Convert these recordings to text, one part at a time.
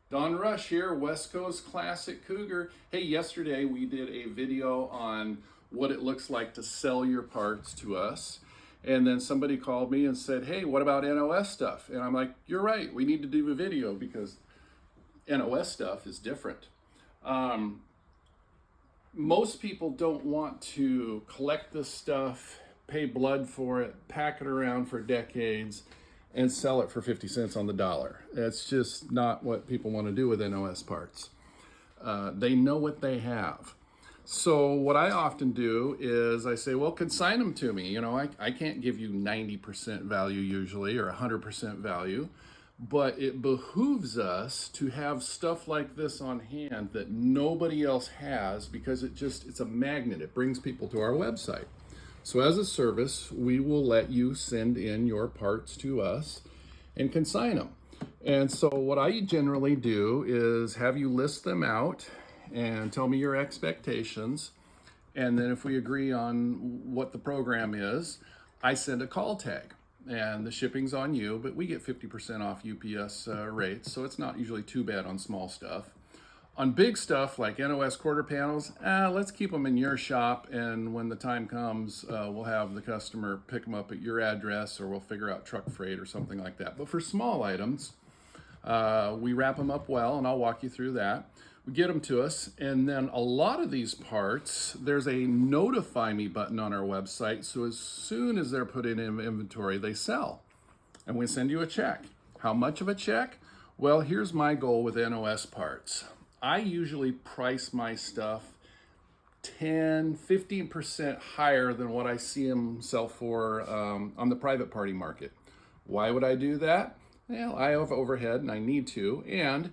Don Rush here, West Coast Classic Cougar. Hey, yesterday we did a video on what it looks like to sell your parts to us. And then somebody called me and said, hey, what about NOS stuff? And I'm like, you're right, we need to do a video because NOS stuff is different. Most people don't want to collect this stuff, pay blood for it, pack it around for decades, and sell it for 50 cents on the dollar. That's just not what people want to do with NOS parts. They know what they have. So what I often do is I say, well, consign them to me. You know, I can't give you 90% value usually or 100% value, but it behooves us to have stuff like this on hand that nobody else has because it's a magnet. It brings people to our website. So as a service, we will let you send in your parts to us and consign them. And so what I generally do is have you list them out and tell me your expectations. And then if we agree on what the program is, I send a call tag. And the shipping's on you, but we get 50% off UPS rates, so it's not usually too bad on small stuff. On big stuff like NOS quarter panels, let's keep them in your shop, and when the time comes, we'll have the customer pick them up at your address, or we'll figure out truck freight or something like that. But for small items, we wrap them up well, and I'll walk you through that. We get them to us, and then a lot of these parts, there's a notify me button on our website, so as soon as they're put in inventory, they sell. And we send you a check. How much of a check? Well, here's my goal with NOS parts. I usually price my stuff 10-15% higher than what I see them sell for on the private party market. Why would I do that? Well, I have overhead and I need to. And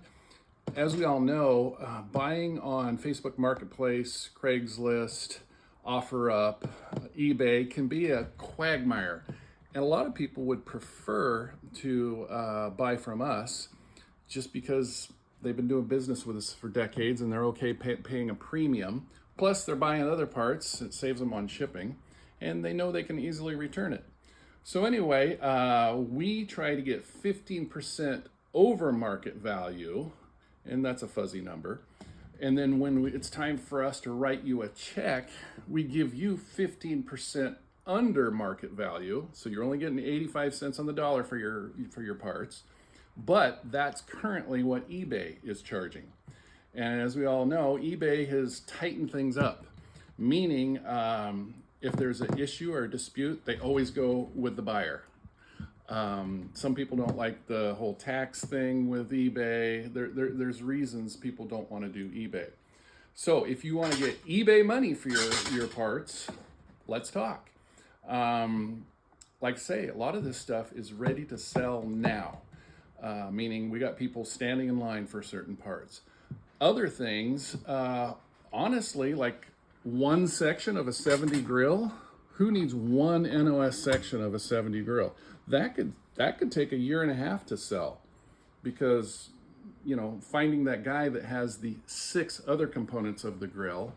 as we all know, buying on Facebook Marketplace, Craigslist, OfferUp, eBay can be a quagmire. And a lot of people would prefer to buy from us just because they've been doing business with us for decades and they're okay paying a premium. Plus, they're buying other parts. It saves them on shipping. And they know they can easily return it. So anyway, we try to get 15% over market value, and that's a fuzzy number. And then when it's time for us to write you a check, we give you 15% under market value. So you're only getting 85 cents on the dollar for your parts. But that's currently what eBay is charging. And as we all know, eBay has tightened things up, meaning if there's an issue or a dispute, they always go with the buyer. Some people don't like the whole tax thing with eBay. There's reasons people don't want to do eBay. So if you want to get eBay money for your parts, let's talk. Like I say, a lot of this stuff is ready to sell now, meaning we got people standing in line for certain parts. Other things, honestly, like one section of a 70 grill, who needs one NOS section of a 70 grill? That could take a year and a half to sell because, you know, finding that guy that has the 6 other components of the grill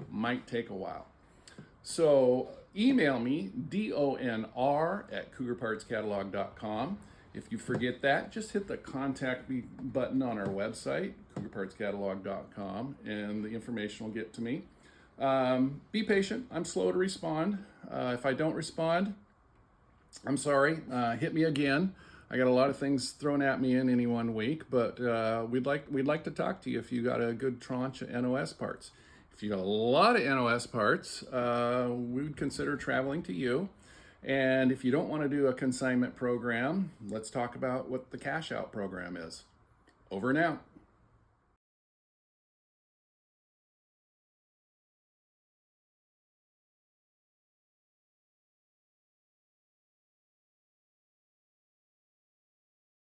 might take a while. So email me, donr@cougarpartscatalog.com. If you forget that, just hit the contact me button on our website, cougarpartscatalog.com, and the information will get to me. Be patient. I'm slow to respond. If I don't respond, I'm sorry. Hit me again. I got a lot of things thrown at me in any one week, but we'd like to talk to you if you got a good tranche of NOS parts. If you got a lot of NOS parts, we would consider traveling to you. And if you don't want to do a consignment program, let's talk about what the cash out program is. Over and out.